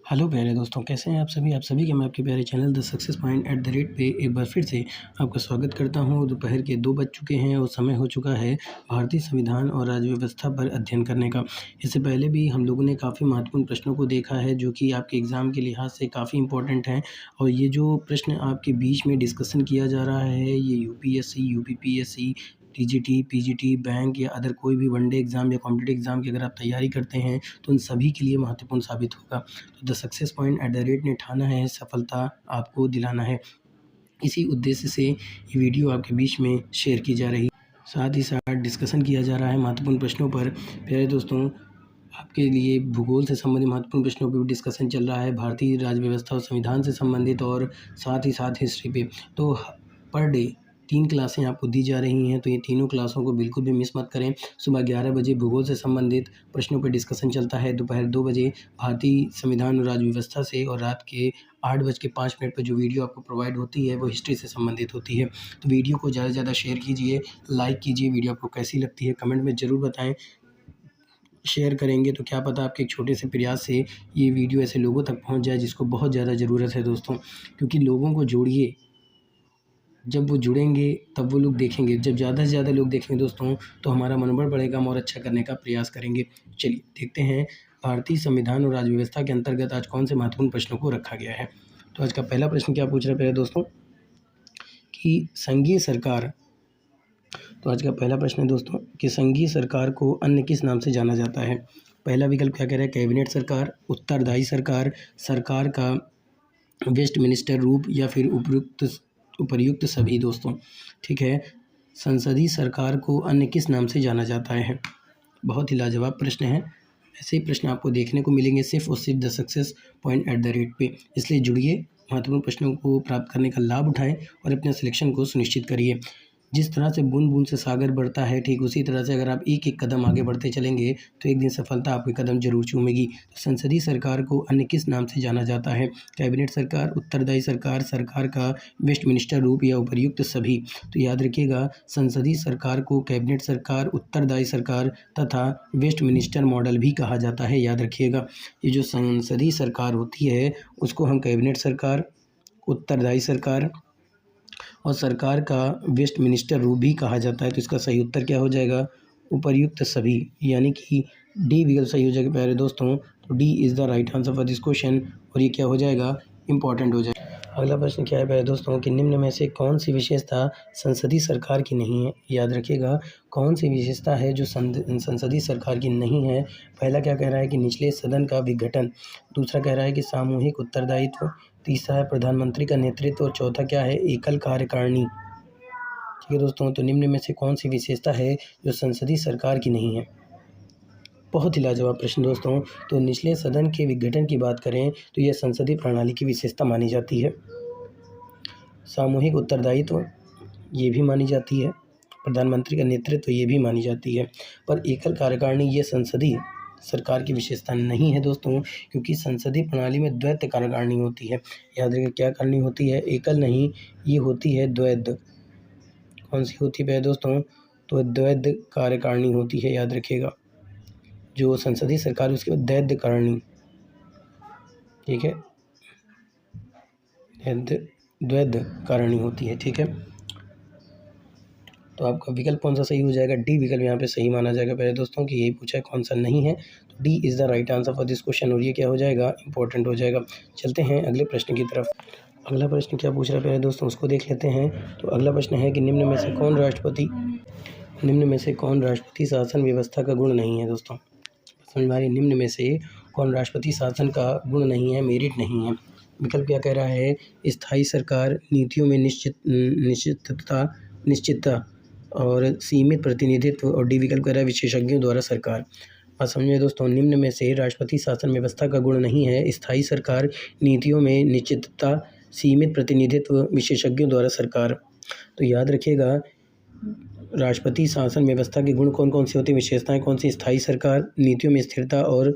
Hello प्यारे दोस्तों, कैसे हैं आप सभी के मैं आपके प्यारे channel the success point at the rate पे एक बार फिर से आपका स्वागत करता हूं। दोपहर के 2 बज चुके हैं और समय हो चुका है भारतीय संविधान और राज्य व्यवस्था पर अध्ययन करने का। इससे पहले भी हम लोगों ने काफ़ी महत्वपूर्ण प्रश्नों को देखा है जो कि आपके एग्ज़ाम के लिहाज से काफ़ी इंपॉर्टेंट हैं। और ये जो प्रश्न आपके बीच में डिस्कशन किया जा रहा है, ये UPSC, UPPSC, TGT, PGT, bank या अदर कोई भी वनडे एग्ज़ाम या कॉम्पिटिटिव एग्ज़ाम की अगर आप तैयारी करते हैं तो उन सभी के लिए महत्वपूर्ण साबित होगा। तो the success point at the rate ने ठाना है सफलता आपको दिलाना है। इसी उद्देश्य से ये वीडियो आपके बीच में शेयर की जा रही, साथ ही साथ डिस्कशन किया जा रहा है महत्वपूर्ण प्रश्नों पर। प्यारे दोस्तों, आपके लिए भूगोल से संबंधित महत्वपूर्ण प्रश्नों पर भी डिस्कशन चल रहा है, भारतीय राज्य व्यवस्था और संविधान से संबंधित और साथ ही साथ हिस्ट्री पे। तो पर डे 3 क्लासें आपको दी जा रही हैं, तो ये तीनों क्लासों को बिल्कुल भी मिस मत करें। सुबह 11 बजे भूगोल से संबंधित प्रश्नों पर डिस्कशन चलता है, दोपहर 2 बजे भारतीय संविधान और राज्य व्यवस्था से, और रात के 8:05 पर जो वीडियो आपको प्रोवाइड होती है वो हिस्ट्री से संबंधित होती है। तो वीडियो को ज़्यादा से ज़्यादा शेयर कीजिए, लाइक कीजिए। वीडियो आपको कैसी लगती है कमेंट में ज़रूर बताएँ। शेयर करेंगे तो क्या पता आपके एक छोटे से प्रयास से ये वीडियो ऐसे लोगों तक पहुंच जाए जिसको बहुत ज़्यादा ज़रूरत है दोस्तों। क्योंकि लोगों को जोड़िए, जब वो जुड़ेंगे तब वो लोग देखेंगे। जब ज़्यादा से ज़्यादा लोग देखेंगे दोस्तों तो हमारा मनोबल बढ़ेगा, हम और अच्छा करने का प्रयास करेंगे। चलिए देखते हैं भारतीय संविधान और राज्य व्यवस्था के अंतर्गत आज कौन से महत्वपूर्ण प्रश्नों को रखा गया है। तो आज का पहला प्रश्न क्या पूछ रहा है प्यारे दोस्तों कि संघीय सरकार, तो आज का पहला प्रश्न है दोस्तों कि संघीय सरकार को अन्य किस नाम से जाना जाता है। पहला विकल्प क्या कह रहा है, कैबिनेट सरकार, उत्तरदायी सरकार, सरकार का वेस्ट मिनिस्टर रूप, या फिर उपर्युक्त सभी दोस्तों। ठीक है, संसदीय सरकार को अन्य किस नाम से जाना जाता है। बहुत ही लाजवाब प्रश्न है। ऐसे ही प्रश्न आपको देखने को मिलेंगे सिर्फ और सिर्फ the success point at the rate पे। इसलिए जुड़िए, महत्वपूर्ण प्रश्नों को प्राप्त करने का लाभ उठाएं और अपने सिलेक्शन को सुनिश्चित करिए। जिस तरह से बूंद बूंद से सागर बढ़ता है, ठीक उसी तरह से अगर आप एक एक कदम आगे बढ़ते चलेंगे तो एक दिन सफलता आपके कदम जरूर चूमेगी। तो संसदीय सरकार को अन्य किस नाम से जाना जाता है, कैबिनेट सरकार, उत्तरदायी सरकार, सरकार का वेस्ट मिनिस्टर रूप, या उपर्युक्त सभी। तो याद रखिएगा, संसदीय सरकार को कैबिनेट सरकार, उत्तरदायी सरकार तथा वेस्ट मिनिस्टर मॉडल भी कहा जाता है। याद रखिएगा, ये जो संसदीय सरकार होती है उसको हम कैबिनेट सरकार, उत्तरदायी सरकार और सरकार का वेस्ट मिनिस्टर रूप भी कहा जाता है। तो इसका सही उत्तर क्या हो जाएगा, उपर्युक्त सभी, यानी कि डी विकल्प सही हो जाएगा प्यारे दोस्तों। तो D is the right answer for this question, और ये क्या हो जाएगा, इंपॉर्टेंट हो जाएगा। अगला प्रश्न क्या है प्यारे दोस्तों कि निम्न में से कौन सी विशेषता संसदीय सरकार की नहीं है। याद रखिएगा, कौन सी विशेषता है जो संसदीय सरकार की नहीं है। पहला क्या कह रहा है कि निचले सदन का विघटन, दूसरा कह रहा है कि सामूहिक उत्तरदायित्व, तीसरा है प्रधानमंत्री का नेतृत्व, और चौथा क्या है, एकल कार्यकारिणी। ठीक है दोस्तों, तो निम्न में से कौन सी विशेषता है जो संसदीय सरकार की नहीं है। बहुत ही लाजवाब प्रश्न दोस्तों। तो निचले सदन के विघटन की बात करें तो यह संसदीय प्रणाली की विशेषता मानी जाती है। सामूहिक उत्तरदायित्व ये भी मानी जाती है, प्रधानमंत्री का नेतृत्व ये भी मानी जाती है, पर एकल कार्यकारिणी ये संसदीय सरकार की विशेषता नहीं है दोस्तों, क्योंकि संसदीय प्रणाली में द्वैत कार्यकारिणी होती है। याद रखिए, क्या करनी होती है, एकल नहीं, ये होती है द्वैत। कौन सी होती है दोस्तों, तो द्वैत कार्यकारिणी होती है। याद रखिएगा, जो संसदीय सरकार है उसके द्वैत कारिणी, ठीक है, द्वैत कारिणी होती है। ठीक है, तो आपका विकल्प कौन सा सही हो जाएगा, डी विकल्प यहाँ पे सही माना जाएगा पहले दोस्तों कि यही पूछा है कौन सा नहीं है। तो D is the right answer for this question, और ये क्या हो जाएगा, इंपॉर्टेंट हो जाएगा। चलते हैं अगले प्रश्न की तरफ। अगला प्रश्न क्या पूछ रहा है पहले दोस्तों उसको देख लेते हैं। तो अगला प्रश्न है कि निम्न में से कौन राष्ट्रपति शासन व्यवस्था का गुण नहीं है। दोस्तों समझ में आ रही, निम्न में से कौन राष्ट्रपति शासन का गुण नहीं है, मेरिट नहीं है। विकल्प क्या कह रहा है, स्थायी सरकार, नीतियों में निश्चितता और सीमित प्रतिनिधित्व, और डी विकल्प कह रहा है विशेषज्ञों द्वारा सरकार। बात समझिए दोस्तों, निम्न में से राष्ट्रपति शासन व्यवस्था का गुण नहीं है स्थायी सरकार, नीतियों में निश्चितता, सीमित प्रतिनिधित्व, विशेषज्ञों द्वारा सरकार। तो याद रखिएगा, राष्ट्रपति शासन व्यवस्था के गुण कौन कौन से होते हैं, विशेषताएं कौन सी, स्थायी सरकार, नीतियों में स्थिरता और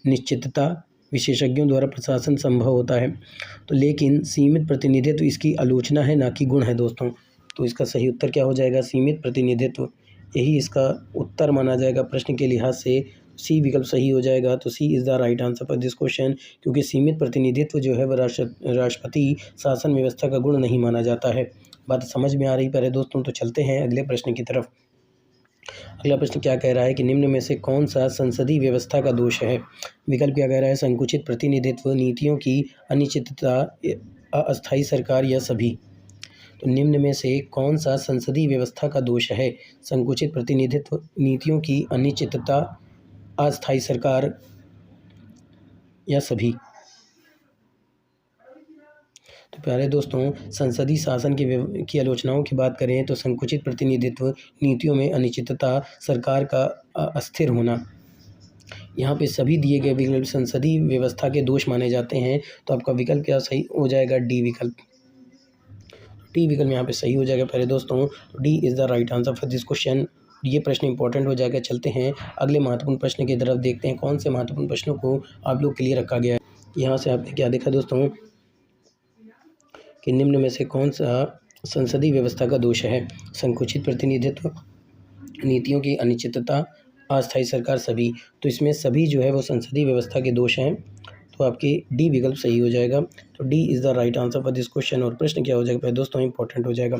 निश्चितता, विशेषज्ञों द्वारा प्रशासन संभव होता है। तो लेकिन सीमित प्रतिनिधित्व इसकी आलोचना है, ना कि गुण है दोस्तों। तो इसका सही उत्तर क्या हो जाएगा, सीमित प्रतिनिधित्व, यही इसका उत्तर माना जाएगा प्रश्न के लिहाज से। सी विकल्प सही हो जाएगा। तो c is the right answer for this question, क्योंकि सीमित प्रतिनिधित्व जो है वह राष्ट्रपति शासन व्यवस्था का गुण नहीं माना जाता है। बात समझ में आ रही प्यारे दोस्तों? तो चलते हैं अगले प्रश्न की तरफ। अगला प्रश्न क्या कह रहा है कि निम्न में से कौन सा संसदीय व्यवस्था का दोष है? विकल्प क्या कह रहा है? संकुचित प्रतिनिधित्व, नीतियों की अनिश्चितता, अस्थायी सरकार या सभी। तो निम्न में से कौन सा संसदीय व्यवस्था का दोष है? संकुचित प्रतिनिधित्व, नीतियों की अनिश्चितता, अस्थायी सरकार या सभी। तो प्यारे दोस्तों, संसदीय शासन की आलोचनाओं की बात करें तो संकुचित प्रतिनिधित्व, नीतियों में अनिश्चितता, सरकार का अस्थिर होना, यहाँ पे सभी दिए गए विकल्प संसदीय व्यवस्था के दोष माने जाते हैं। तो आपका विकल्प क्या सही हो जाएगा? डी विकल्प। डी विकल्प यहाँ पे सही हो जाएगा प्यारे दोस्तों। D is the right answer for this question. ये प्रश्न इंपॉर्टेंट हो जाएगा। चलते हैं अगले महत्वपूर्ण प्रश्न की तरफ, देखते हैं कौन से महत्वपूर्ण प्रश्नों को आप लोग के लिए रखा गया है। यहाँ से आपने क्या देखा दोस्तों कि निम्न में से कौन सा संसदीय व्यवस्था का दोष है? संकुचित प्रतिनिधित्व, नीतियों की अनिश्चितता, अस्थायी सरकार, सभी। तो इसमें सभी जो है वो संसदीय व्यवस्था के दोष हैं। तो आपकी डी विकल्प सही हो जाएगा। तो D is the right answer for this question. और प्रश्न क्या हो जाएगा दोस्तों? इंपॉर्टेंट हो जाएगा।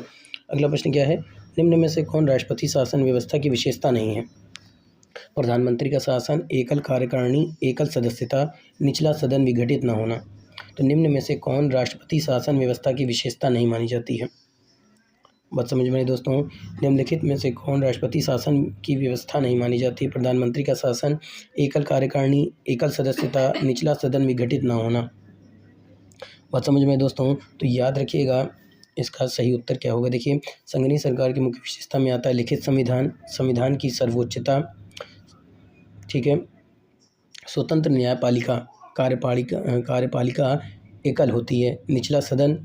अगला प्रश्न क्या है? निम्न में से कौन राष्ट्रपति शासन व्यवस्था की विशेषता नहीं है? प्रधानमंत्री का शासन, एकल कार्यकारिणी, एकल सदस्यता, निचला सदन विघटित न होना। तो निम्न में से कौन राष्ट्रपति शासन व्यवस्था की विशेषता नहीं मानी जाती है? बात समझ में आई दोस्तों? निम्नलिखित में से कौन राष्ट्रपति शासन की व्यवस्था नहीं मानी जाती? प्रधानमंत्री का शासन, एकल कार्यकारिणी, एकल सदस्यता, निचला सदन विघटित ना होना। बात समझ में आई दोस्तों? तो याद रखिएगा इसका सही उत्तर क्या होगा। देखिए, संघीय सरकार की मुख्य विशेषता में आता है लिखित संविधान, संविधान की सर्वोच्चता, ठीक है, स्वतंत्र न्यायपालिका, कार्यपालिका एकल होती है, निचला सदन,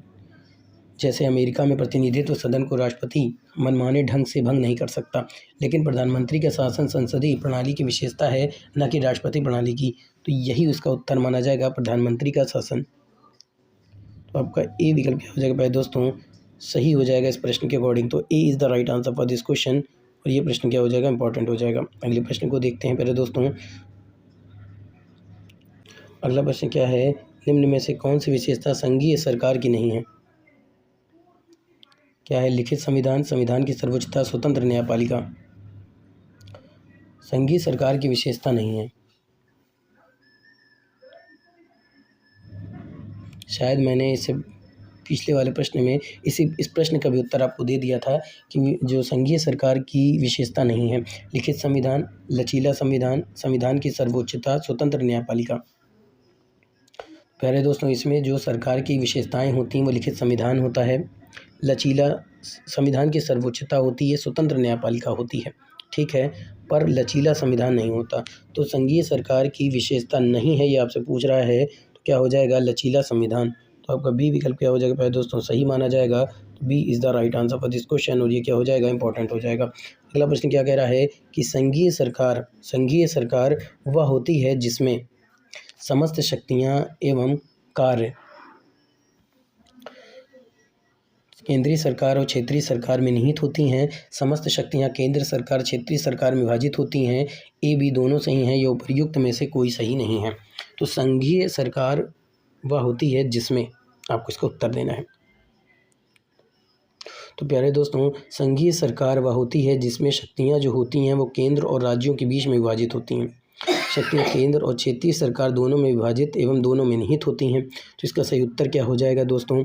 जैसे अमेरिका में प्रतिनिधित्व सदन को राष्ट्रपति मनमाने ढंग से भंग नहीं कर सकता। लेकिन प्रधानमंत्री का शासन संसदीय प्रणाली की विशेषता है, न कि राष्ट्रपति प्रणाली की। तो यही उसका उत्तर माना जाएगा, प्रधानमंत्री का शासन। तो आपका ए विकल्प क्या हो जाएगा भाई दोस्तों? सही हो जाएगा इस प्रश्न के अकॉर्डिंग। तो A is the right answer for this question. और ये प्रश्न क्या हो जाएगा? इंपॉर्टेंट हो जाएगा। अगले प्रश्न को देखते हैं पहले दोस्तों। अगला प्रश्न क्या है? निम्न में से कौन सी विशेषता संघीय सरकार की नहीं है? क्या है? लिखित संविधान, संविधान की सर्वोच्चता, स्वतंत्र न्यायपालिका। संघीय सरकार की विशेषता नहीं है। शायद मैंने इसे पिछले वाले प्रश्न में इस प्रश्न का भी उत्तर आपको दे दिया था कि जो संघीय सरकार की विशेषता नहीं है, लिखित संविधान, लचीला संविधान, संविधान की सर्वोच्चता, स्वतंत्र न्यायपालिका। पहले दोस्तों, इसमें जो सरकार की विशेषताएं होती हैं वो लिखित संविधान होता है, लचीला संविधान की सर्वोच्चता होती है, स्वतंत्र न्यायपालिका होती है, ठीक है, पर लचीला संविधान नहीं होता। तो संघीय सरकार की विशेषता नहीं है, ये आपसे पूछ रहा है, तो क्या हो जाएगा? लचीला संविधान। तो आपका बी विकल्प क्या हो जाएगा पहले दोस्तों? सही माना जाएगा। तो B is the right answer for this question. और ये क्या हो जाएगा? इंपॉर्टेंट हो जाएगा। अगला प्रश्न क्या कह रहा है कि संघीय सरकार वह होती है जिसमें समस्त शक्तियाँ एवं कार्य केंद्रीय सरकार और क्षेत्रीय सरकार में निहित होती हैं। समस्त शक्तियाँ केंद्र सरकार, क्षेत्रीय सरकार में विभाजित होती हैं। ए बी दोनों सही हैं, ये उपर्युक्त में से कोई सही नहीं है। तो संघीय सरकार वह होती है जिसमें, आपको इसका उत्तर देना है। तो प्यारे दोस्तों, संघीय सरकार वह होती है जिसमें शक्तियाँ जो होती हैं वो केंद्र और राज्यों के बीच में विभाजित होती हैं। शक्तियाँ केंद्र और क्षेत्रीय सरकार दोनों में विभाजित एवं दोनों में निहित होती हैं। तो इसका सही उत्तर क्या हो जाएगा दोस्तों?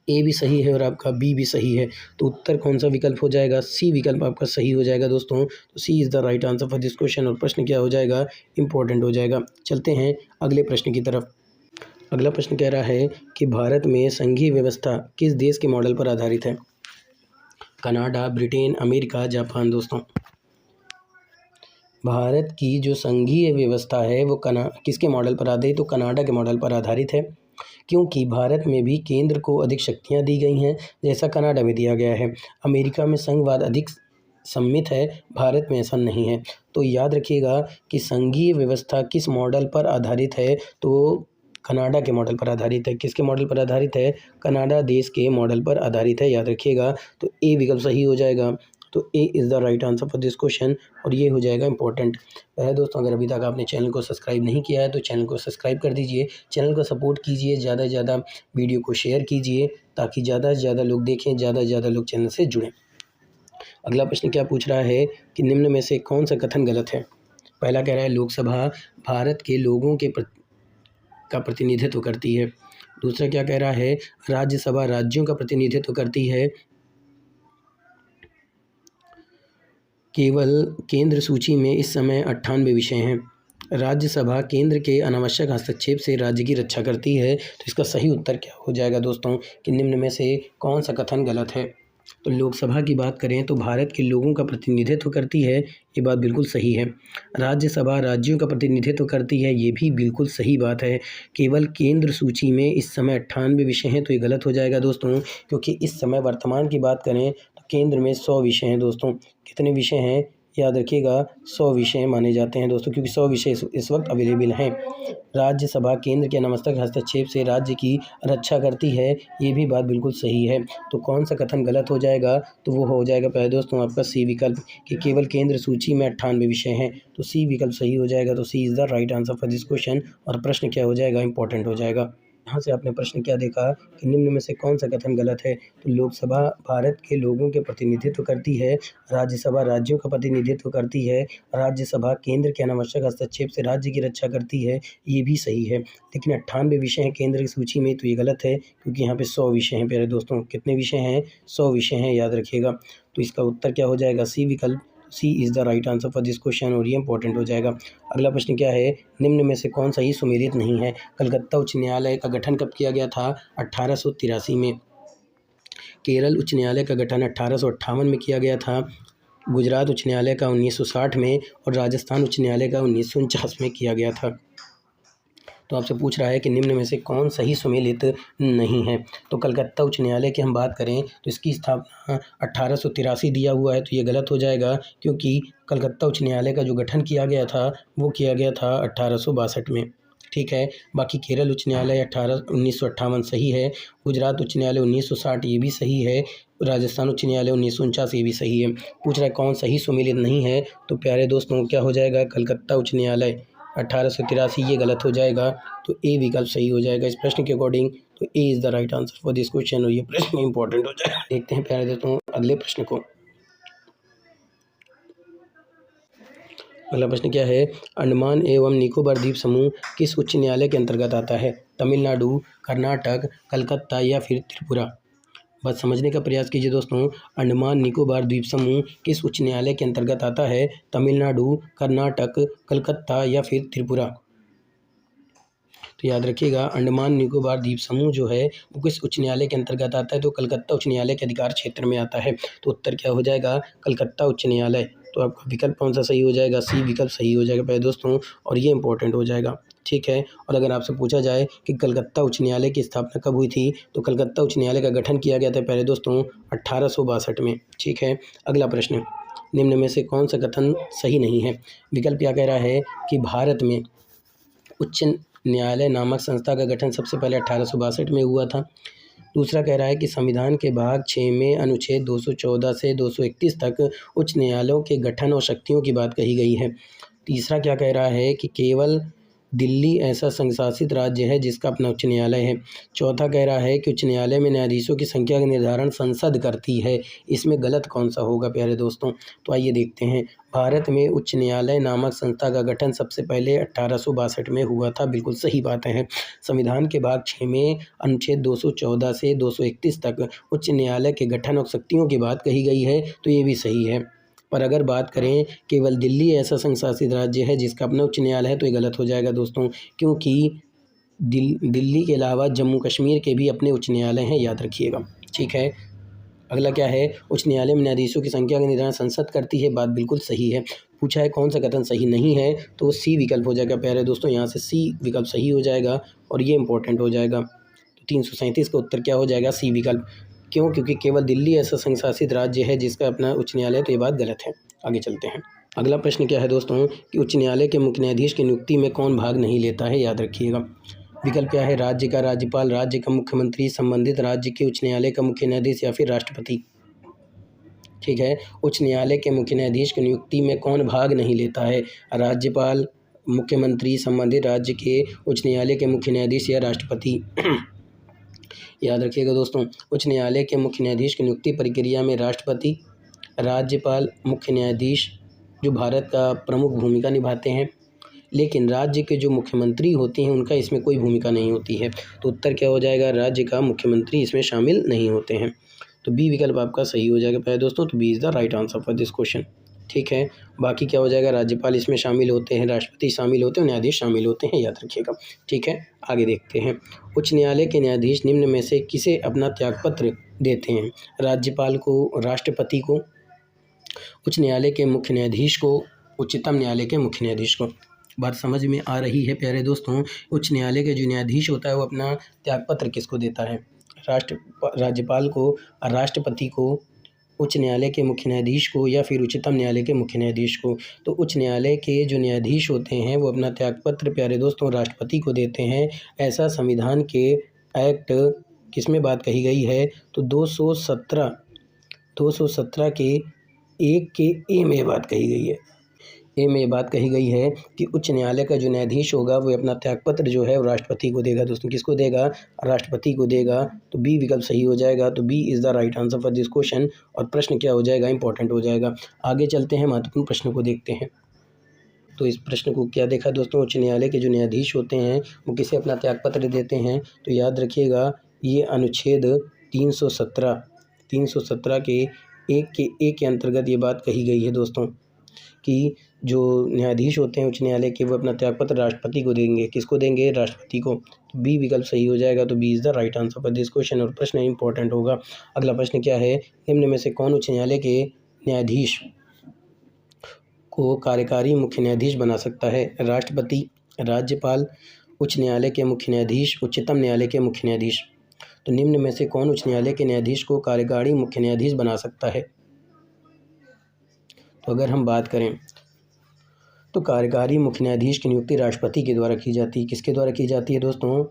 ए भी सही है और आपका बी भी सही है। तो उत्तर कौन सा विकल्प हो जाएगा? सी विकल्प आपका सही हो जाएगा दोस्तों। तो c is the right answer for this question. और प्रश्न क्या हो जाएगा? इंपॉर्टेंट हो जाएगा। चलते हैं अगले प्रश्न की तरफ। अगला प्रश्न कह रहा है कि भारत में संघीय व्यवस्था किस देश के मॉडल पर आधारित है? Canada, Britain, America, Japan. दोस्तों, भारत की जो संघीय व्यवस्था है वो किसके मॉडल पर आधारित? तो कनाडा के मॉडल पर आधारित है, क्योंकि भारत में भी केंद्र को अधिक शक्तियां दी गई हैं जैसा कनाडा में दिया गया है। अमेरिका में संघवाद अधिक सम्मित है, भारत में ऐसा नहीं है। तो याद रखिएगा कि संघीय व्यवस्था किस मॉडल पर आधारित है? तो कनाडा के मॉडल पर आधारित है। किसके मॉडल पर आधारित है? कनाडा देश के मॉडल पर आधारित है, याद रखिएगा। तो ए विकल्प सही हो जाएगा। तो A is the right answer for this question और ये हो जाएगा इंपॉर्टेंट। वह दोस्तों, अगर अभी तक आपने चैनल को सब्सक्राइब नहीं किया है तो चैनल को सब्सक्राइब कर दीजिए, चैनल को सपोर्ट कीजिए, ज़्यादा से ज़्यादा वीडियो को शेयर कीजिए ताकि ज़्यादा से ज़्यादा लोग देखें, ज़्यादा से ज़्यादा लोग चैनल से जुड़ें। अगला प्रश्न क्या पूछ रहा है कि निम्न में से कौन सा कथन गलत है। पहला कह रहा है लोकसभा भारत के लोगों का प्रतिनिधित्व करती है। दूसरा क्या कह रहा है, राज्यसभा राज्यों का प्रतिनिधित्व करती है। केवल केंद्र सूची में इस समय 98 विषय हैं। राज्यसभा केंद्र के अनावश्यक हस्तक्षेप से राज्य की रक्षा करती है। तो इसका सही उत्तर क्या हो जाएगा दोस्तों कि निम्न में से कौन सा कथन गलत है। तो लोकसभा की बात करें तो भारत के लोगों का प्रतिनिधित्व करती है, ये बात बिल्कुल सही है। राज्यसभा राज्यों का प्रतिनिधित्व करती है, ये भी बिल्कुल सही बात है। केवल केंद्र सूची में इस समय 98 विषय हैं, तो ये गलत हो जाएगा दोस्तों, क्योंकि इस समय वर्तमान की बात करें तो केंद्र में 100 विषय हैं दोस्तों। कितने विषय हैं याद रखिएगा, 100 विषय माने जाते हैं दोस्तों, क्योंकि 100 विषय इस वक्त अवेलेबल हैं। राज्यसभा केंद्र के अनावश्यक हस्तक्षेप से राज्य की रक्षा करती है, ये भी बात बिल्कुल सही है। तो कौन सा कथन गलत हो जाएगा, तो वो हो जाएगा पहले दोस्तों आपका सी विकल्प कि केवल केंद्र सूची में 98 विषय हैं। तो सी विकल्प सही हो जाएगा। तो c is the right answer for this question और प्रश्न क्या हो जाएगा, इंपॉर्टेंट हो जाएगा। यहाँ से आपने प्रश्न क्या देखा कि निम्न में से कौन सा कथन गलत है। तो लोकसभा भारत के लोगों के प्रतिनिधित्व करती है, राज्यसभा राज्यों का प्रतिनिधित्व करती है, राज्यसभा केंद्र के अनावश्यक हस्तक्षेप से राज्य की रक्षा करती है, ये भी सही है। लेकिन 98 विषय हैं केंद्र की सूची में, तो ये गलत है क्योंकि यहाँ पे 100 विषय हैं प्यारे दोस्तों। कितने विषय हैं, 100 विषय हैं, याद रखिएगा। तो इसका उत्तर क्या हो जाएगा, सी विकल्प। C is the right answer for this question और ये इंपॉर्टेंट हो जाएगा। अगला प्रश्न क्या है, निम्न में से कौन सा ही सुमेलित नहीं है। कलकत्ता उच्च न्यायालय का गठन कब किया गया था, 1883 में। केरल उच्च न्यायालय का गठन 1858 में किया गया था। गुजरात उच्च न्यायालय का 1960 में और राजस्थान उच्च न्यायालय का 1949 में किया गया था। तो आपसे पूछ रहा है कि निम्न में से कौन सही सुमेलित नहीं है। तो कलकत्ता उच्च न्यायालय की हम बात करें तो इसकी स्थापना 1883 दिया हुआ है, तो ये गलत हो जाएगा क्योंकि कलकत्ता उच्च न्यायालय का जो गठन किया गया था वो किया गया था 1862 में। ठीक है, बाकी केरल उच्च न्यायालय 1958 सही है, गुजरात उच्च न्यायालय 1960 ये भी सही है, राजस्थान उच्च न्यायालय 1949 ये भी सही है। पूछ रहा है कौन सही सुमेलित नहीं है, तो प्यारे दोस्तों क्या हो जाएगा, कलकत्ता उच्च न्यायालय 1883 ये गलत हो जाएगा। तो ए विकल्प सही हो जाएगा इस प्रश्न के अकॉर्डिंग। तो A is the right answer for this question और ये प्रश्न इंपॉर्टेंट हो जाएगा। देखते हैं प्यारे दोस्तों अगले प्रश्न को। अगला प्रश्न क्या है, अंडमान एवं निकोबार द्वीप समूह किस उच्च न्यायालय के अंतर्गत आता है। तमिलनाडु, कर्नाटक, कलकत्ता या फिर त्रिपुरा। बस समझने का प्रयास कीजिए दोस्तों, अंडमान निकोबार द्वीप समूह किस उच्च न्यायालय के अंतर्गत आता है। तमिलनाडु, कर्नाटक, कलकत्ता या फिर त्रिपुरा। तो याद रखिएगा अंडमान निकोबार द्वीप समूह जो है वो किस उच्च न्यायालय के अंतर्गत आता है, तो कलकत्ता उच्च न्यायालय के अधिकार क्षेत्र में आता है। तो उत्तर क्या हो जाएगा, कलकत्ता उच्च न्यायालय। तो आपका विकल्प कौन सा सही हो जाएगा, सी विकल्प सही हो जाएगा पहले दोस्तों और ये इंपॉर्टेंट हो जाएगा। ठीक है, और अगर आपसे पूछा जाए कि कलकत्ता उच्च न्यायालय की स्थापना कब हुई थी, तो कलकत्ता उच्च न्यायालय का गठन किया गया था पहले दोस्तों 1862 में। ठीक है, अगला प्रश्न, निम्न में से कौन सा कथन सही नहीं है। विकल्प क्या कह रहा है कि भारत में उच्च न्यायालय नामक संस्था का गठन सबसे पहले 1862 में हुआ था। दूसरा कह रहा है कि संविधान के भाग 6 में अनुच्छेद 214 से 231 तक उच्च न्यायालयों के गठन और शक्तियों की बात कही गई है। तीसरा क्या कह रहा है कि केवल दिल्ली ऐसा संघ शासित राज्य है जिसका अपना उच्च न्यायालय है। चौथा कह रहा है कि उच्च न्यायालय में न्यायाधीशों की संख्या का निर्धारण संसद करती है। इसमें गलत कौन सा होगा प्यारे दोस्तों, तो आइए देखते हैं। भारत में उच्च न्यायालय नामक संस्था का गठन सबसे पहले 1862 में हुआ था, बिल्कुल सही बात है। संविधान के भाग 6 में अनुच्छेद 214 से 231 तक उच्च न्यायालय के गठन और शक्तियों की बात कही गई है, तो ये भी सही है। पर अगर बात करें केवल दिल्ली ऐसा संघ शासित राज्य है जिसका अपना उच्च न्यायालय है, तो ये गलत हो जाएगा दोस्तों, क्योंकि दिल्ली के अलावा जम्मू कश्मीर के भी अपने उच्च न्यायालय हैं, याद रखिएगा। ठीक है, अगला क्या है, उच्च न्यायालय में न्यायाधीशों की संख्या का निर्धारण संसद करती है, बात बिल्कुल सही है। पूछा है कौन सा कथन सही नहीं है, तो वो सी विकल्प हो जाएगा प्यारे दोस्तों, यहाँ से सी विकल्प सही हो जाएगा और ये इंपॉर्टेंट हो जाएगा। तो 337 का उत्तर क्या हो जाएगा, सी विकल्प। क्यों, क्योंकि केवल दिल्ली ऐसा संघ शासित राज्य है जिसका अपना उच्च न्यायालय, तो ये बात गलत है। आगे चलते हैं। अगला प्रश्न क्या है दोस्तों कि उच्च न्यायालय के मुख्य न्यायाधीश की नियुक्ति में कौन भाग नहीं लेता है, याद रखिएगा। विकल्प क्या है, राज्य का राज्यपाल, राज्य का मुख्यमंत्री, संबंधित राज्य के उच्च न्यायालय का मुख्य न्यायाधीश या फिर राष्ट्रपति। ठीक है। उच्च न्यायालय के मुख्य न्यायाधीश की नियुक्ति में कौन भाग नहीं लेता है? राज्यपाल, मुख्यमंत्री, संबंधित राज्य के उच्च न्यायालय के मुख्य न्यायाधीश या राष्ट्रपति। याद रखिएगा दोस्तों, उच्च न्यायालय के मुख्य न्यायाधीश की नियुक्ति प्रक्रिया में राष्ट्रपति, राज्यपाल, मुख्य न्यायाधीश जो भारत का प्रमुख भूमिका निभाते हैं, लेकिन राज्य के जो मुख्यमंत्री होते हैं उनका इसमें कोई भूमिका नहीं होती है। तो उत्तर क्या हो जाएगा? राज्य का मुख्यमंत्री इसमें शामिल नहीं होते हैं। तो बी विकल्प आपका सही हो जाएगा प्यारे दोस्तों। तो B is the right answer for this question. ठीक है, बाकी क्या हो जाएगा? राज्यपाल इसमें शामिल होते हैं, राष्ट्रपति शामिल होते हैं, न्यायाधीश शामिल होते हैं, याद रखिएगा। ठीक है, आगे देखते हैं। उच्च न्यायालय के न्यायाधीश निम्न में से किसे अपना त्यागपत्र देते हैं? राज्यपाल को, राष्ट्रपति को, उच्च न्यायालय के मुख्य न्यायाधीश को, उच्चतम न्यायालय के मुख्य न्यायाधीश को। बात समझ में आ रही है प्यारे दोस्तों? उच्च न्यायालय के जो न्यायाधीश होता है वो अपना त्यागपत्र किसको देता है? राज्यपाल को, राष्ट्रपति को, उच्च न्यायालय के मुख्य न्यायाधीश को, या फिर उच्चतम न्यायालय के मुख्य न्यायाधीश को। तो उच्च न्यायालय के जो न्यायाधीश होते हैं वो अपना त्यागपत्र प्यारे दोस्तों राष्ट्रपति को देते हैं। ऐसा संविधान के एक्ट किसमें बात कही गई है? तो 217 के 1 के ए में बात कही गई है। ए में बात कही गई है कि उच्च न्यायालय का जो न्यायाधीश होगा वो अपना त्यागपत्र जो है वो राष्ट्रपति को देगा। दोस्तों किसको देगा? राष्ट्रपति को देगा। तो बी विकल्प सही हो जाएगा। तो B is the right answer for this question. और प्रश्न क्या हो जाएगा? इंपॉर्टेंट हो जाएगा। आगे चलते हैं, महत्वपूर्ण प्रश्न को देखते हैं। तो इस प्रश्न को क्या देखा दोस्तों? उच्च न्यायालय के जो न्यायाधीश होते हैं वो किसे अपना त्यागपत्र देते हैं? तो याद रखिएगा, ये अनुच्छेद 317 के 1 के ए के अंतर्गत ये बात कही गई है दोस्तों कि जो न्यायाधीश होते हैं उच्च न्यायालय के वो अपना त्यागपत्र राष्ट्रपति को देंगे। किसको देंगे? राष्ट्रपति को। तो बी विकल्प सही हो जाएगा। तो B is the right answer for this question. और प्रश्न इंपॉर्टेंट होगा। अगला प्रश्न क्या है? निम्न में से कौन उच्च न्यायालय के न्यायाधीश को कार्यकारी मुख्य न्यायाधीश बना सकता है? राष्ट्रपति, राज्यपाल, उच्च न्यायालय के मुख्य न्यायाधीश, उच्चतम न्यायालय के मुख्य न्यायाधीश। तो निम्न में से कौन उच्च न्यायालय के न्यायाधीश को कार्यकारी मुख्य न्यायाधीश बना सकता है? तो अगर हम बात करें तो कार्यकारी मुख्य न्यायाधीश की नियुक्ति राष्ट्रपति के द्वारा की जाती है। किसके द्वारा की जाती है दोस्तों?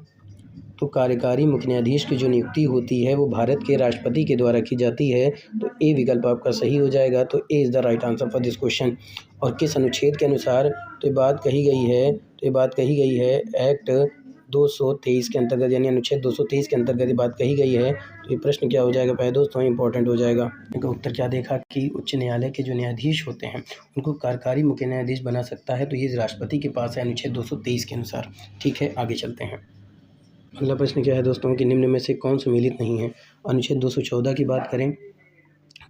तो कार्यकारी मुख्य न्यायाधीश की जो नियुक्ति होती है वो भारत के राष्ट्रपति के द्वारा की जाती है। तो ए विकल्प आपका सही हो जाएगा। तो A is the right answer for this question. और किस अनुच्छेद के अनुसार तो ये बात कही गई है? एक्ट 223 के अंतर्गत, यानी अनुच्छेद 223 के अंतर्गत ये बात कही गई है। तो ये प्रश्न क्या हो जाएगा पहले दोस्तों? इंपॉर्टेंट हो जाएगा। इनका उत्तर क्या देखा कि उच्च न्यायालय के जो न्यायाधीश होते हैं उनको कार्यकारी मुख्य न्यायाधीश बना सकता है। तो ये राष्ट्रपति के पास है अनुच्छेद 223 के अनुसार। ठीक है, आगे चलते हैं। अगला प्रश्न क्या है दोस्तों कि निम्न में से कौन सम्मिलित नहीं है? अनुच्छेद 214 की बात करें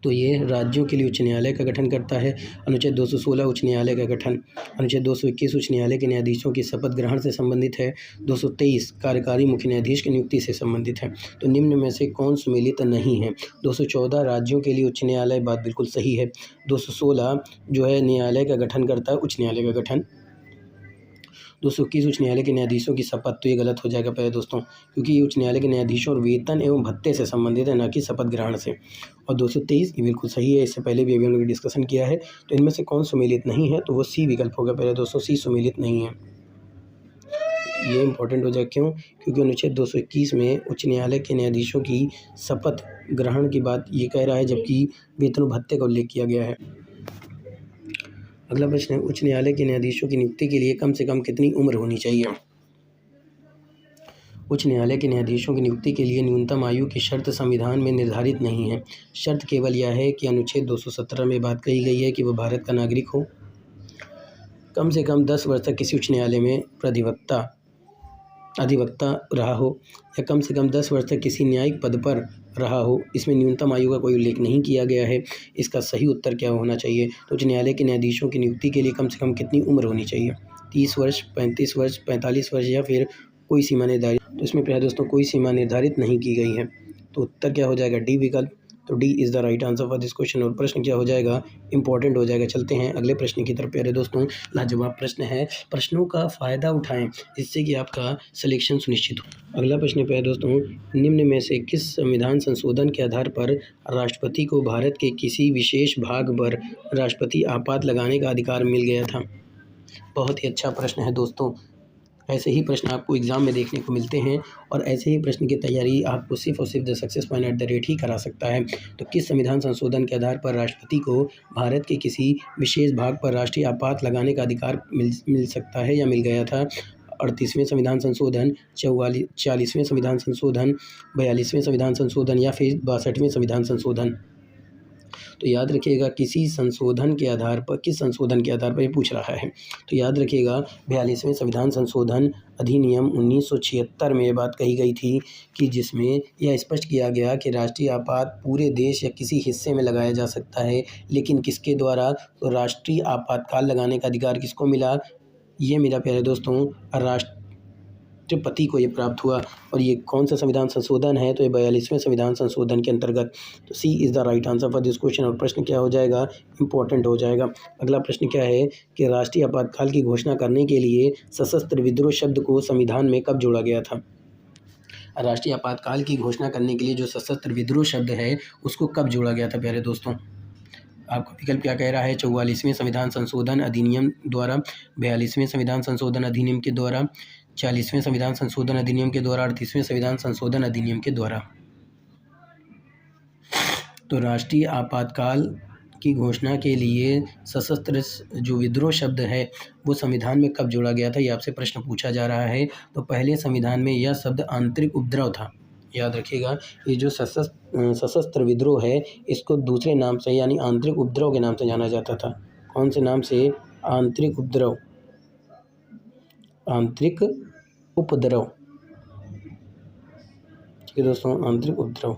तो ये राज्यों के लिए उच्च न्यायालय का गठन करता है। अनुच्छेद 216 उच्च न्यायालय का गठन। अनुच्छेद 221 उच्च न्यायालय के न्यायाधीशों की शपथ ग्रहण से संबंधित है। 223 कार्यकारी मुख्य न्यायाधीश की नियुक्ति से संबंधित है। तो निम्न में से कौन सम्मिलित नहीं है? 214 राज्यों के लिए उच्च न्यायालय, बात बिल्कुल सही है। 216 जो है न्यायालय का गठन करता है, उच्च न्यायालय का गठन। 221 उच्च न्यायालय के न्यायाधीशों की शपथ, तो ये गलत हो जाएगा पहले दोस्तों, क्योंकि ये उच्च न्यायालय के न्यायाधीशों और वेतन एवं भत्ते से संबंधित है, न कि शपथ ग्रहण से। और 223 ये बिल्कुल सही है, इससे पहले भी अभी हम लोग डिस्कशन किया है। तो इनमें से कौन सम्मिलित नहीं है? तो वो सी विकल्प होगा पहले दोस्तों, सी सम्मिलित नहीं है। ये इंपॉर्टेंट हो जाए, क्यों? क्योंकि अनुच्छेद 221 में उच्च न्यायालय के न्यायाधीशों की शपथ ग्रहण की बात ये कह रहा है, जबकि वेतन भत्ते का उल्लेख किया गया है। अगला प्रश्न है, उच्च न्यायालय के न्यायाधीशों की नियुक्ति के लिए कम से कम कितनी उम्र होनी चाहिए? उच्च न्यायालय के न्यायाधीशों की नियुक्ति के लिए न्यूनतम आयु की शर्त संविधान में निर्धारित नहीं है। शर्त केवल यह है कि अनुच्छेद 217 में बात कही गई है कि वह भारत का नागरिक हो, कम से कम 10 वर्ष तक किसी उच्च न्यायालय में अधिवक्ता रहा हो, या कम से कम 10 वर्ष तक किसी न्यायिक पद पर रहा हो। इसमें न्यूनतम आयु का कोई उल्लेख नहीं किया गया है। इसका सही उत्तर क्या होना चाहिए? तो उच्च न्यायालय के न्यायाधीशों की नियुक्ति के लिए कम से कम कितनी उम्र होनी चाहिए? 30 वर्ष, 35 वर्ष, 45 वर्ष, या फिर कोई सीमा निर्धारित? तो इसमें प्यारे दोस्तों कोई सीमा निर्धारित नहीं की गई है। तो उत्तर क्या हो जाएगा? डी विकल्प। तो D is the right answer for this question. और प्रश्न क्या हो जाएगा? इंपॉर्टेंट हो जाएगा। चलते हैं अगले प्रश्न की तरफ प्यारे दोस्तों। लाजवाब प्रश्न है, प्रश्नों का फ़ायदा उठाएं जिससे कि आपका सिलेक्शन सुनिश्चित हो। अगला प्रश्न प्यारे दोस्तों, निम्न में से किस संविधान संशोधन के आधार पर राष्ट्रपति को भारत के किसी विशेष भाग पर राष्ट्रपति आपात लगाने का अधिकार मिल गया था? बहुत ही अच्छा प्रश्न है दोस्तों। ऐसे ही प्रश्न आपको एग्ज़ाम में देखने को मिलते हैं और ऐसे ही प्रश्न की तैयारी आपको सिर्फ और सिर्फ the success point at the rate ही करा सकता है। तो किस संविधान संशोधन के आधार पर राष्ट्रपति को भारत के किसी विशेष भाग पर राष्ट्रीय आपात लगाने का अधिकार मिल सकता है या मिल गया था? 38वें संविधान संशोधन, 40वें संविधान संशोधन, 42वें संविधान संशोधन या फिर 62वें संविधान संशोधन। तो याद रखिएगा किस संशोधन के आधार पर ये पूछ रहा है। तो याद रखिएगा 42वें संविधान संशोधन अधिनियम 1976 में ये बात कही गई थी कि जिसमें यह स्पष्ट किया गया कि राष्ट्रीय आपात पूरे देश या किसी हिस्से में लगाया जा सकता है, लेकिन किसके द्वारा? तो राष्ट्रीय आपातकाल लगाने का अधिकार किसको मिला? ये मेरा प्यारे दोस्तों राष्ट्रपति को ये प्राप्त हुआ। और ये कौन सा संविधान संशोधन है? तो ये 42वें संविधान संशोधन के अंतर्गत। तो c is the right answer for this question. और प्रश्न क्या हो जाएगा? इंपॉर्टेंट हो जाएगा। अगला प्रश्न क्या है कि राष्ट्रीय आपातकाल की घोषणा करने के लिए सशस्त्र विद्रोह शब्द को संविधान में कब जोड़ा गया था? राष्ट्रीय आपातकाल की घोषणा करने के लिए जो सशस्त्र विद्रोह शब्द है उसको कब जोड़ा गया था प्यारे दोस्तों? आपका विकल्प क्या कह रहा है? 44वें संविधान संशोधन अधिनियम द्वारा, 42वें संविधान संशोधन अधिनियम के द्वारा, 40वें संविधान संशोधन अधिनियम के द्वारा, 38वें संविधान संशोधन अधिनियम के द्वारा। तो राष्ट्रीय आपातकाल की घोषणा के लिए सशस्त्र जो विद्रोह शब्द है वो संविधान में कब जोड़ा गया था, ये आपसे प्रश्न पूछा जा रहा है। तो पहले संविधान में यह शब्द आंतरिक उपद्रव था। याद रखिएगा ये जो सशस्त्र विद्रोह है इसको दूसरे नाम से यानी आंतरिक उपद्रव के नाम से जाना जाता था। कौन से नाम से? आंतरिक उपद्रव। आंतरिक उपद्रव, ठीक है दोस्तों, आंतरिक उपद्रव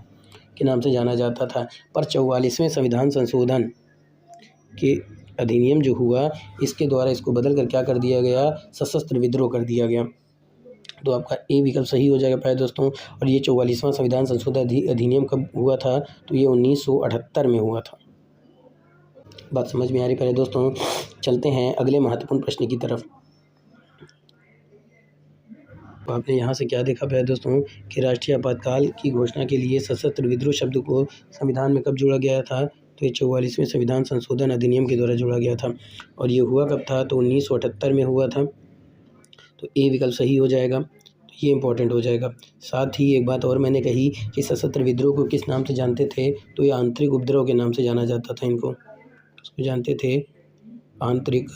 के नाम से जाना जाता था। पर 44वें संविधान संशोधन के अधिनियम जो हुआ इसके द्वारा इसको बदल कर क्या कर दिया गया? सशस्त्र विद्रोह कर दिया गया। तो आपका ए विकल्प सही हो जाएगा प्यारे दोस्तों। और ये 44वां संविधान संशोधन अधिनियम कब हुआ था? तो ये 1978 में हुआ था। बात समझ में आ रही प्यारे दोस्तों? चलते हैं अगले महत्वपूर्ण प्रश्न की तरफ। तो आपने यहाँ से क्या देखा प्यारे दोस्तों कि राष्ट्रीय आपातकाल की घोषणा के लिए सशस्त्र विद्रोह शब्द को संविधान में कब जोड़ा गया था? तो ये 44वें संविधान संशोधन अधिनियम के द्वारा जोड़ा गया था। और ये हुआ कब था? तो 1978 में हुआ था। तो ए विकल्प सही हो जाएगा। तो ये इंपॉर्टेंट हो जाएगा। साथ ही एक बात और मैंने कही कि सशस्त्र विद्रोह को किस नाम से जानते थे? तो ये आंतरिक उपद्रव के नाम से जाना जाता था। इनको इसको जानते थे आंतरिक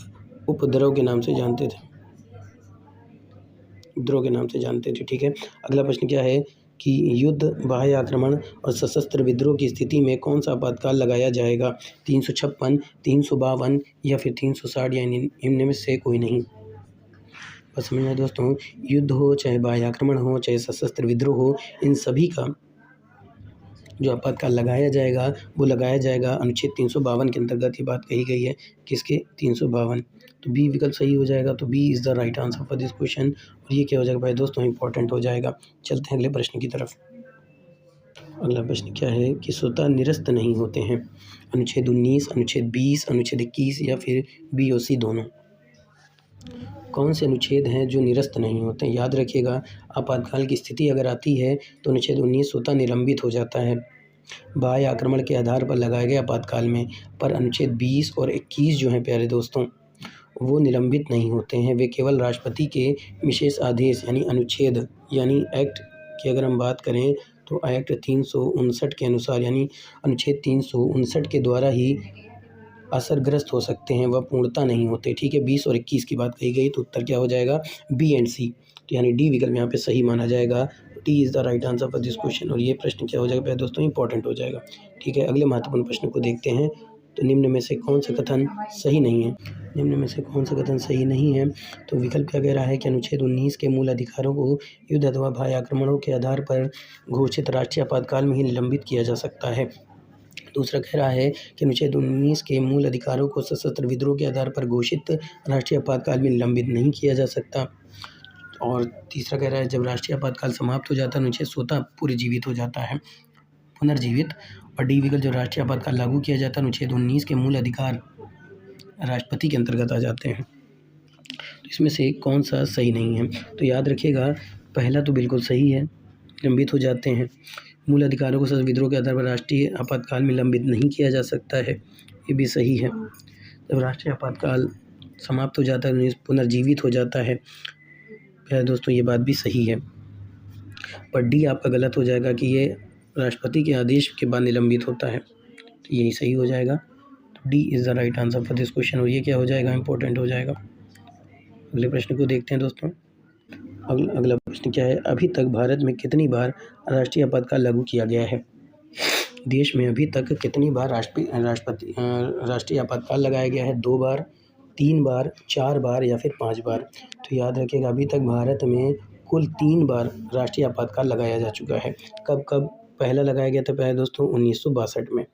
उपद्रव के नाम से जानते थे, उपद्रव के नाम से जानते थे। ठीक है, अगला प्रश्न क्या है कि युद्ध, बाह्य आक्रमण और सशस्त्र विद्रोह की स्थिति में कौन सा आपातकाल लगाया जाएगा? 356, 352 या फिर 360 या इनमें से कोई नहीं? बस समझ में दोस्तों, युद्ध हो, चाहे बाह्य आक्रमण हो, चाहे सशस्त्र विद्रोह हो, इन सभी का जो आपातकाल लगाया जाएगा वो लगाया जाएगा अनुच्छेद 352 के अंतर्गत। ये बात कही गई है। किसके? 352। तो बी विकल्प सही हो जाएगा। तो B is the right answer for this question. और ये क्या हो जाएगा भाई दोस्तों? इंपॉर्टेंट हो जाएगा। चलते हैं अगले प्रश्न की तरफ। अगला प्रश्न क्या है कि स्वतः निरस्त नहीं होते हैं? अनुच्छेद 19, अनुच्छेद 20, अनुच्छेद 21 या फिर बी और सी दोनों? कौन से अनुच्छेद हैं जो निरस्त नहीं होते हैं? याद रखिएगा आपातकाल की स्थिति अगर आती है तो अनुच्छेद 19 स्वतः निलंबित हो जाता है बाह्य आक्रमण के आधार पर लगाए गए आपातकाल में। पर अनुच्छेद 20 और 21 जो हैं प्यारे दोस्तों वो निलंबित नहीं होते हैं। वे केवल राष्ट्रपति के विशेष आदेश यानी अनुच्छेद यानी एक्ट की अगर हम बात करें तो एक्ट 359 के अनुसार यानी अनुच्छेद 359 के द्वारा ही असरग्रस्त हो सकते हैं, वह पूर्णता नहीं होते। ठीक है, 20 और 21 की बात कही गई तो उत्तर क्या हो जाएगा? बी एंड सी। तो यानी डी विकल्प यहाँ पे सही माना जाएगा। D is the right answer for this question. और ये प्रश्न क्या हो जाएगा प्यारे दोस्तों? इंपॉर्टेंट हो जाएगा। ठीक है, अगले महत्वपूर्ण प्रश्न को देखते हैं। तो निम्न में से कौन सा कथन सही नहीं है? निम्न में से कौन सा कथन सही नहीं है? तो विकल्प क्या कह रहा है कि अनुच्छेद 19 के मूल अधिकारों को युद्ध अथवा बाह्य आक्रमणों के आधार पर घोषित राष्ट्रीय आपातकाल में ही निलंबित किया जा सकता है। दूसरा कह रहा है कि अनुच्छेद 19 के मूल अधिकारों को सशस्त्र विद्रोह के आधार पर घोषित राष्ट्रीय आपातकाल में निलंबित नहीं किया जा सकता। और तीसरा कह रहा है जब राष्ट्रीय आपातकाल समाप्त हो जाता है अनुच्छेद स्वतः पुनर्जीवित हो जाता है, पुनर्जीवित। और डी विकल्प जब राष्ट्रीय आपातकाल लागू किया जाता है अनुच्छेद 19 के मूल अधिकार राष्ट्रपति के अंतर्गत आ जाते हैं। तो इसमें से कौन सा सही नहीं है? तो याद रखिएगा पहला तो बिल्कुल सही है, निलंबित हो जाते हैं। मूल अधिकारों को सशस्त्र विद्रोह के आधार पर राष्ट्रीय आपातकाल में निलंबित नहीं किया जा सकता है, ये भी सही है। जब राष्ट्रीय आपातकाल समाप्त हो जाता है पुनर्जीवित हो जाता है प्यारे दोस्तों ये बात भी सही है, पर डी आपका गलत हो जाएगा कि ये राष्ट्रपति के आदेश के बाद निलंबित होता है, तो यही सही हो जाएगा। तो D is the right answer for this question. और ये क्या हो जाएगा, इंपॉर्टेंट हो जाएगा। अगले प्रश्न को देखते हैं दोस्तों। अगला प्रश्न क्या है, अभी तक भारत में कितनी बार राष्ट्रीय आपातकाल लागू किया गया है? देश में अभी तक कितनी बार राष्ट्रीय आपातकाल लगाया गया है? 2 बार, 3 बार, 4 बार या फिर 5 बार? तो याद रखिएगा अभी तक भारत में कुल 3 बार राष्ट्रीय आपातकाल लगाया जा चुका है। कब कब? पहला लगाया गया था प्यारे दोस्तों 1962 में,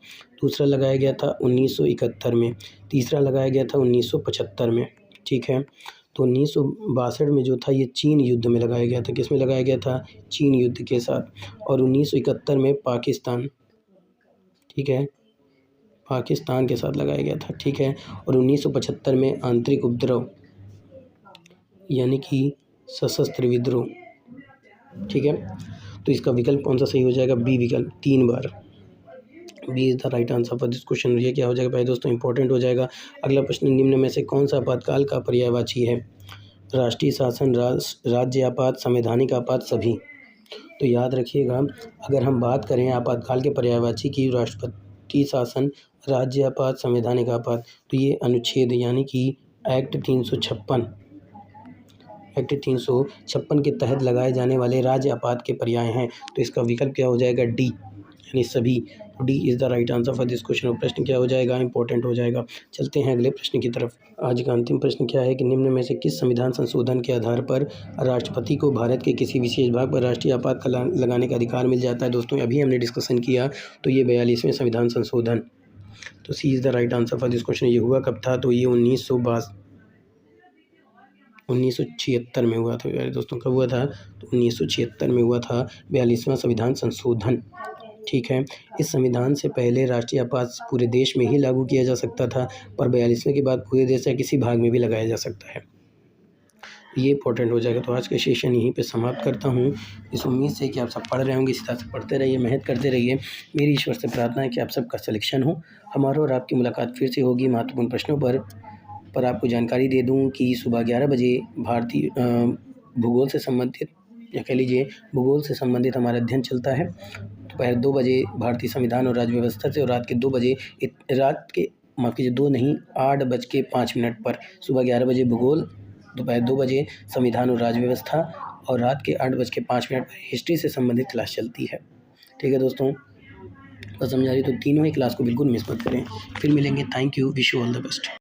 दूसरा लगाया गया था 1971 में, तीसरा लगाया गया था 1975 में। ठीक है, तो 1962 में जो था ये चीन युद्ध में लगाया गया था। किस में लगाया गया था? चीन युद्ध के साथ। और 1971 में पाकिस्तान, ठीक है, पाकिस्तान के साथ लगाया गया था। ठीक है, और 1975 में आंतरिक उपद्रव यानी कि सशस्त्र विद्रोह। ठीक है, तो इसका विकल्प कौन सा सही हो जाएगा? बी विकल्प, 3 बार। B is the right answer for this question. ये क्या हो जाएगा भाई दोस्तों? इंपॉर्टेंट हो जाएगा। अगला प्रश्न, निम्न में से कौन सा आपातकाल का पर्यायवाची है? राष्ट्रीय शासन, राज्य आपात, संवैधानिक आपात, सभी? तो याद रखिएगा अगर हम बात करें आपातकाल के पर्यायवाची की, राष्ट्रपति शासन, राज्य आपात, संवैधानिक आपात, तो ये अनुच्छेद यानी कि एक्ट 356 के तहत लगाए जाने वाले राज्य आपात के पर्याय हैं। तो इसका विकल्प क्या हो जाएगा? डी यानी सभी। तो D is the right answer for this question. और प्रश्न क्या हो जाएगा? इंपॉर्टेंट हो जाएगा। चलते हैं अगले प्रश्न की तरफ। आज का अंतिम प्रश्न क्या है कि निम्न में से किस संविधान संशोधन के आधार पर राष्ट्रपति को भारत के किसी विशेष भाग पर राष्ट्रीय आपातकाल लगाने का अधिकार मिल जाता है? दोस्तों अभी हमने डिस्कशन किया, तो ये 42वें संविधान संशोधन, तो c is the right answer for this question. ये हुआ कब था? तो ये 1976 में हुआ था यार दोस्तों। कब हुआ था? तो 1976 में हुआ था 42वां संविधान संशोधन। ठीक है, इस संविधान से पहले राष्ट्रीय आपात पूरे देश में ही लागू किया जा सकता था, पर 42वें के बाद पूरे देश या किसी भाग में भी लगाया जा सकता है। ये इंपॉर्टेंट हो जाएगा। तो आज का सेशन यहीं पे समाप्त करता हूँ, इस उम्मीद से कि आप सब पढ़ रहे होंगे। इसी तरह से पढ़ते रहिए, मेहनत करते रहिए। मेरी ईश्वर से प्रार्थना है कि आप सबका सिलेक्शन हो। हमारा और आपकी मुलाकात फिर से होगी महत्वपूर्ण प्रश्नों पर आपको जानकारी दे दूं कि सुबह 11 बजे भारतीय भूगोल से संबंधित, या कह लीजिए भूगोल से संबंधित हमारा अध्ययन चलता है। दोपहर 2 बजे भारतीय संविधान और राज्य व्यवस्था से, और रात के 2 बजे, रात के माफ़ कीजिए 2 नहीं 8:05 पर, सुबह 11 बजे भूगोल, दोपहर 2 बजे संविधान और राज्य व्यवस्था, और रात के 8:05 पर हिस्ट्री से संबंधित क्लास चलती है। ठीक है दोस्तों, तो समझा रही तो तीनों ही क्लास को बिल्कुल मिस मत करें। फिर मिलेंगे। Thank you, wish you all the best.